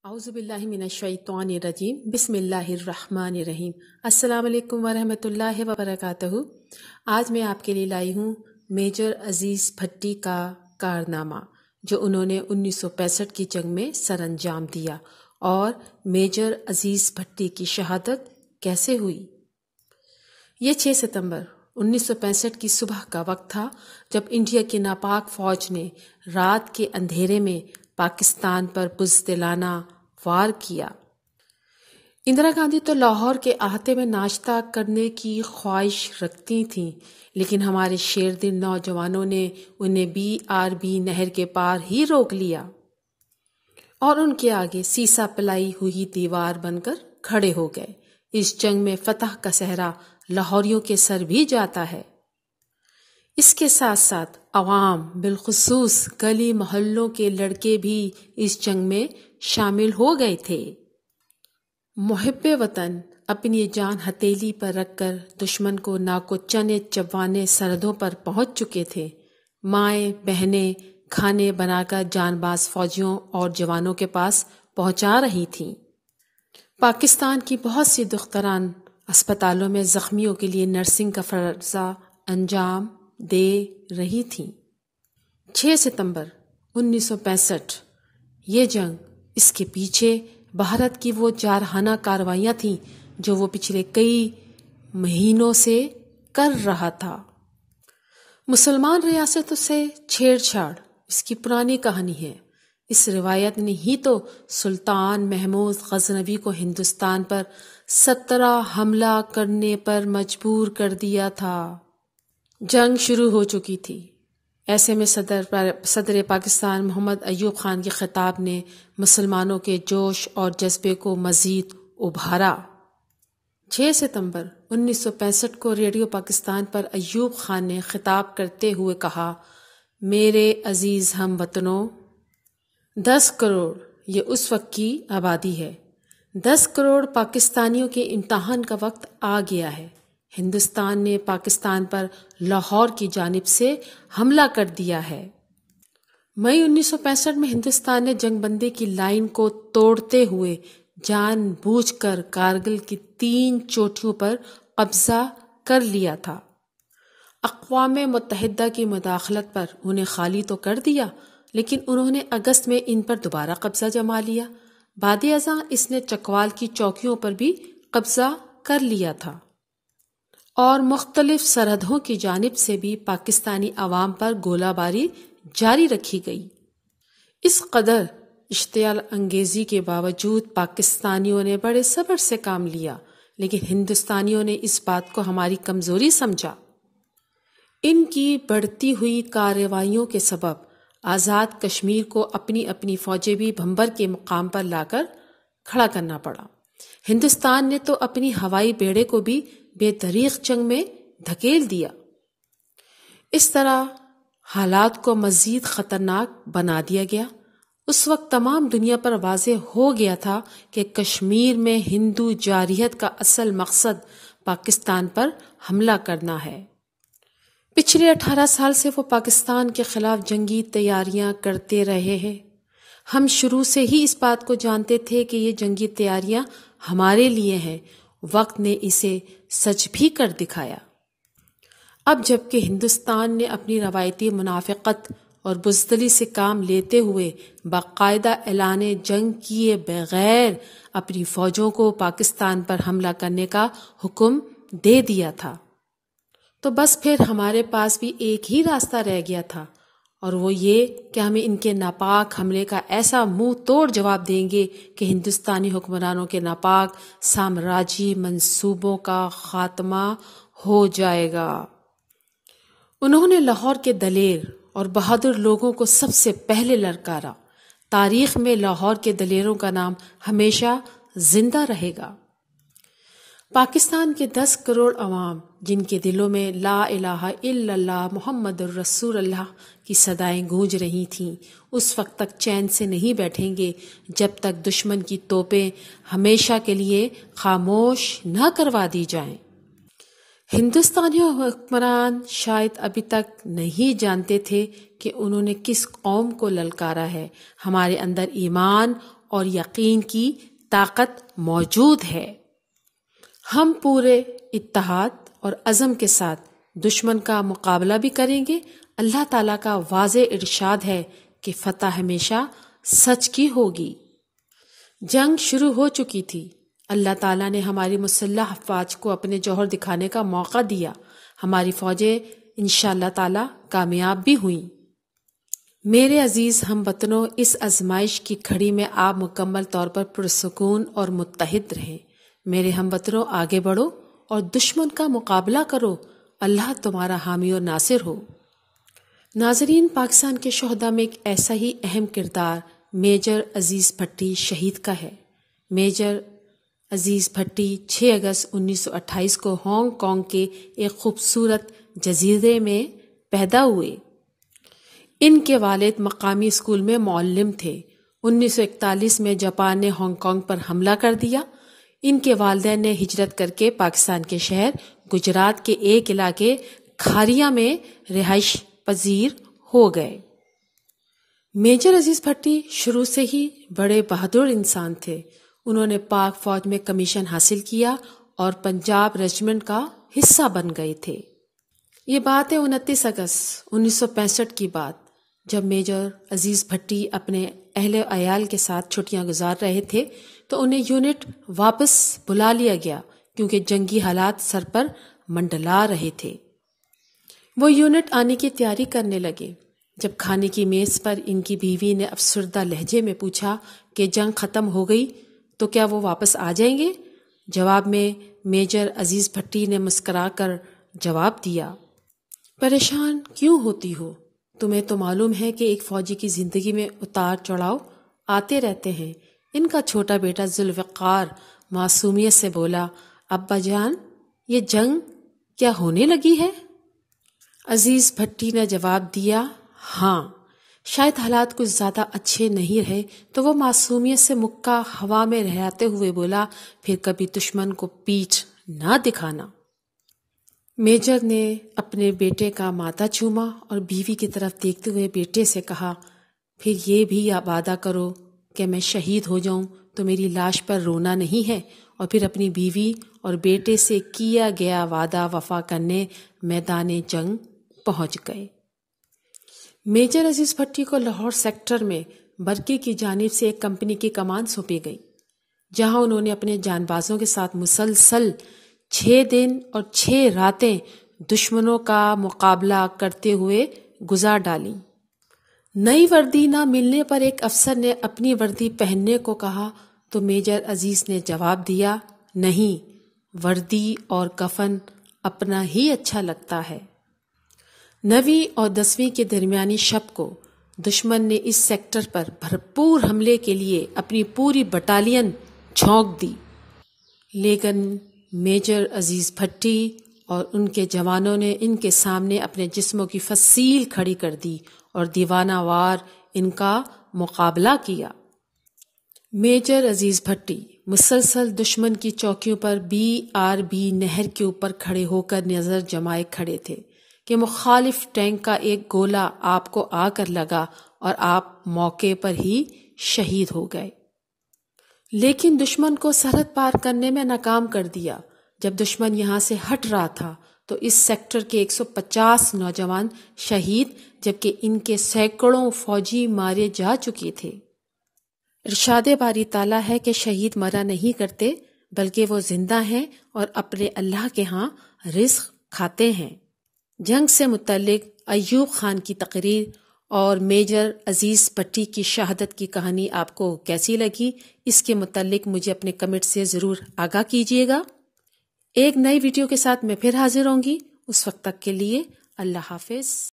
اعوذ باللہ من الشیطان الرجیم بسم اللہ الرحمن الرحیم۔ السلام علیکم ورحمۃ اللہ وبرکاتہ۔ آج میں آپ کے لیے لائی ہوں میجر عزیز بھٹی کا کارنامہ جو انہوں نے 1965 کی جنگ میں سر انجام دیا، اور میجر عزیز بھٹی کی شہادت کیسے ہوئی۔ یہ 6 ستمبر 1965 کی صبح کا وقت تھا جب انڈیا کی ناپاک فوج نے رات کے اندھیرے میں پاکستان پر بزدلانہ وار کیا۔ اندرا گاندھی تو لاہور کے احاطے میں ناشتہ کرنے کی خواہش رکھتی تھیں، لیکن ہمارے شیر دل نوجوانوں نے انہیں BRB نہر کے پار ہی روک لیا اور ان کے آگے سیسا پلائی ہوئی دیوار بن کر کھڑے ہو گئے۔ اس جنگ میں فتح کا صحرا لاہوریوں کے سر بھی جاتا ہے۔ اس کے ساتھ ساتھ عوام، بالخصوص گلی محلوں کے لڑکے بھی اس جنگ میں شامل ہو گئے تھے۔ محب وطن اپنی جان ہتھیلی پر رکھ کر دشمن کو ناکو چنے چبانے سرحدوں پر پہنچ چکے تھے۔ مائیں بہنیں کھانے بنا کر جان باز فوجیوں اور جوانوں کے پاس پہنچا رہی تھیں۔ پاکستان کی بہت سی دختران اسپتالوں میں زخمیوں کے لیے نرسنگ کا فرضہ انجام دے رہی تھیں۔ 6 ستمبر 1965 یہ جنگ، اس کے پیچھے بھارت کی وہ جارحانہ کارروائیاں تھیں جو وہ پچھلے کئی مہینوں سے کر رہا تھا۔ مسلمان ریاستوں سے چھیڑ چھاڑ اس کی پرانی کہانی ہے۔ اس روایت نے ہی تو سلطان محمود غزنوی کو ہندوستان پر 17 حملہ کرنے پر مجبور کر دیا تھا۔ جنگ شروع ہو چکی تھی، ایسے میں صدر پاکستان محمد ایوب خان کے خطاب نے مسلمانوں کے جوش اور جذبے کو مزید ابھارا۔ 6 ستمبر 1965 کو ریڈیو پاکستان پر ایوب خان نے خطاب کرتے ہوئے کہا، میرے عزیز ہم وطنوں، 10 کروڑ یہ اس وقت کی آبادی ہے۔ 10 کروڑ پاکستانیوں کے امتحان کا وقت آ گیا ہے۔ ہندوستان نے پاکستان پر لاہور کی جانب سے حملہ کر دیا ہے۔ مئی 1965 میں ہندوستان نے جنگ بندی کی لائن کو توڑتے ہوئے جان بوجھ کر کارگل کی 3 چوٹیوں پر قبضہ کر لیا تھا۔ اقوام متحدہ کی مداخلت پر انہیں خالی تو کر دیا، لیکن انہوں نے اگست میں ان پر دوبارہ قبضہ جما لیا۔ بعد ازاں اس نے چکوال کی چوکیوں پر بھی قبضہ کر لیا تھا، اور مختلف سرحدوں کی جانب سے بھی پاکستانی عوام پر گولہ باری جاری رکھی گئی۔ اس قدر اشتعال انگیزی کے باوجود پاکستانیوں نے بڑے صبر سے کام لیا، لیکن ہندوستانیوں نے اس بات کو ہماری کمزوری سمجھا۔ ان کی بڑھتی ہوئی کارروائیوں کے سبب آزاد کشمیر کو اپنی اپنی فوجیں بھی بھنبر کے مقام پر لا کر کھڑا کرنا پڑا۔ ہندوستان نے تو اپنی ہوائی بیڑے کو بھی بے دریغ جنگ میں دھکیل دیا۔ اس طرح حالات کو مزید خطرناک بنا دیا گیا۔ اس وقت تمام دنیا پر واضح ہو گیا تھا کہ کشمیر میں ہندو جارحیت کا اصل مقصد پاکستان پر حملہ کرنا ہے۔ پچھلے 18 سال سے وہ پاکستان کے خلاف جنگی تیاریاں کرتے رہے ہیں۔ ہم شروع سے ہی اس بات کو جانتے تھے کہ یہ جنگی تیاریاں ہمارے لیے ہیں۔ وقت نے اسے سچ بھی کر دکھایا۔ اب جبکہ ہندوستان نے اپنی روایتی منافقت اور بزدلی سے کام لیتے ہوئے باقاعدہ اعلان جنگ کیے بغیر اپنی فوجوں کو پاکستان پر حملہ کرنے کا حکم دے دیا تھا، تو بس پھر ہمارے پاس بھی ایک ہی راستہ رہ گیا تھا، اور وہ یہ کہ ہمیں ان کے ناپاک حملے کا ایسا منہ توڑ جواب دیں گے کہ ہندوستانی حکمرانوں کے ناپاک سامراجی منصوبوں کا خاتمہ ہو جائے گا۔ انہوں نے لاہور کے دلیر اور بہادر لوگوں کو سب سے پہلے للکارا۔ تاریخ میں لاہور کے دلیروں کا نام ہمیشہ زندہ رہے گا۔ پاکستان کے 10 کروڑ عوام، جن کے دلوں میں لا الہ الا اللہ محمد الرسول اللہ کی صدائیں گونج رہی تھیں، اس وقت تک چین سے نہیں بیٹھیں گے جب تک دشمن کی توپیں ہمیشہ کے لیے خاموش نہ کروا دی جائیں۔ ہندوستانی حکمران شاید ابھی تک نہیں جانتے تھے کہ انہوں نے کس قوم کو للکارا ہے۔ ہمارے اندر ایمان اور یقین کی طاقت موجود ہے۔ ہم پورے اتحاد اور عزم کے ساتھ دشمن کا مقابلہ بھی کریں گے۔ اللہ تعالیٰ کا واضح ارشاد ہے کہ فتح ہمیشہ سچ کی ہوگی۔ جنگ شروع ہو چکی تھی۔ اللہ تعالیٰ نے ہماری مسلح افواج کو اپنے جوہر دکھانے کا موقع دیا۔ ہماری فوجیں انشاءاللہ تعالیٰ کامیاب بھی ہوئیں۔ میرے عزیز ہم وطنوں، اس آزمائش کی گھڑی میں آپ مکمل طور پر پرسکون اور متحد رہیں۔ میرے ہم وطنوں، آگے بڑھو اور دشمن کا مقابلہ کرو۔ اللہ تمہارا حامی اور ناصر ہو۔ ناظرین، پاکستان کے شہداء میں ایک ایسا ہی اہم کردار میجر عزیز بھٹی شہید کا ہے۔ میجر عزیز بھٹی 6 اگست 1928 کو ہانگ کانگ کے ایک خوبصورت جزیرے میں پیدا ہوئے۔ ان کے والد مقامی اسکول میں معلم تھے۔ 1941 میں جاپان نے ہانگ کانگ پر حملہ کر دیا۔ ان کے والدین نے ہجرت کر کے پاکستان کے شہر گجرات کے ایک علاقے کھاریا میں رہائش پذیر ہو گئے۔ میجر عزیز بھٹی شروع سے ہی بڑے بہادر انسان تھے۔ انہوں نے پاک فوج میں کمیشن حاصل کیا اور پنجاب ریجمنٹ کا حصہ بن گئے تھے۔ یہ بات ہے 29 اگست 1965 کی بات، جب میجر عزیز بھٹی اپنے اہل و عیال کے ساتھ چھٹیاں گزار رہے تھے تو انہیں یونٹ واپس بلا لیا گیا کیونکہ جنگی حالات سر پر منڈلا رہے تھے۔ وہ یونٹ آنے کی تیاری کرنے لگے۔ جب کھانے کی میز پر ان کی بیوی نے افسردہ لہجے میں پوچھا کہ جنگ ختم ہو گئی تو کیا وہ واپس آ جائیں گے؟ جواب میں میجر عزیز بھٹی نے مسکرا کر جواب دیا، پریشان کیوں ہوتی ہو؟ تمہیں تو معلوم ہے کہ ایک فوجی کی زندگی میں اتار چڑھاؤ آتے رہتے ہیں۔ ان کا چھوٹا بیٹا ذوالفقار معصومیت سے بولا، ابا جان، یہ جنگ کیا ہونے لگی ہے؟ عزیز بھٹی نے جواب دیا، ہاں۔ شاید حالات کچھ زیادہ اچھے نہیں رہے تو وہ معصومیت سے مکہ ہوا میں لہراتے ہوئے بولا، پھر کبھی دشمن کو پیٹھ نہ دکھانا۔ میجر نے اپنے بیٹے کا ماتھا چوما اور بیوی کی طرف دیکھتے ہوئے بیٹے سے کہا، پھر یہ بھی وعدہ کرو کہ میں شہید ہو جاؤں تو میری لاش پر رونا نہیں ہے۔ اور پھر اپنی بیوی اور بیٹے سے کیا گیا وعدہ وفا کرنے میدان جنگ پہنچ گئے۔ میجر عزیز بھٹی کو لاہور سیکٹر میں برقی کی جانب سے ایک کمپنی کی کمان سونپی گئی، جہاں انہوں نے اپنے جان بازوں کے ساتھ مسلسل 6 دن اور 6 راتیں دشمنوں کا مقابلہ کرتے ہوئے گزار ڈالیں۔ نئی وردی نہ ملنے پر ایک افسر نے اپنی وردی پہننے کو کہا تو میجر عزیز نے جواب دیا، نہیں، وردی اور کفن اپنا ہی اچھا لگتا ہے۔ 9ویں اور 10ویں کے درمیانی شب کو دشمن نے اس سیکٹر پر بھرپور حملے کے لیے اپنی پوری بٹالین جھونک دی، لیکن میجر عزیز بھٹی اور ان کے جوانوں نے ان کے سامنے اپنے جسموں کی فصیل کھڑی کر دی اور دیوانہ وار ان کا مقابلہ کیا۔ میجر عزیز بھٹی مسلسل دشمن کی چوکیوں پر BRB نہر کے اوپر کھڑے ہو کر نظر جمائے کھڑے تھے کہ مخالف ٹینک کا ایک گولہ آپ کو آ کر لگا اور آپ موقع پر ہی شہید ہو گئے۔ لیکن دشمن کو سرحد پار کرنے میں ناکام کر دیا۔ جب دشمن یہاں سے ہٹ رہا تھا تو اس سیکٹر کے 150 نوجوان شہید جبکہ ان کے سینکڑوں فوجی مارے جا چکے تھے۔ ارشاد باری تعالیٰ ہے کہ شہید مرا نہیں کرتے بلکہ وہ زندہ ہیں اور اپنے اللہ کے ہاں رزق کھاتے ہیں۔ جنگ سے متعلق ایوب خان کی تقریر اور میجر عزیز بھٹی کی شہادت کی کہانی آپ کو کیسی لگی؟ اس کے متعلق مجھے اپنے کمنٹ سے ضرور آگاہ کیجیے گا۔ ایک نئی ویڈیو کے ساتھ میں پھر حاضر ہوں گی۔ اس وقت تک کے لیے اللہ حافظ۔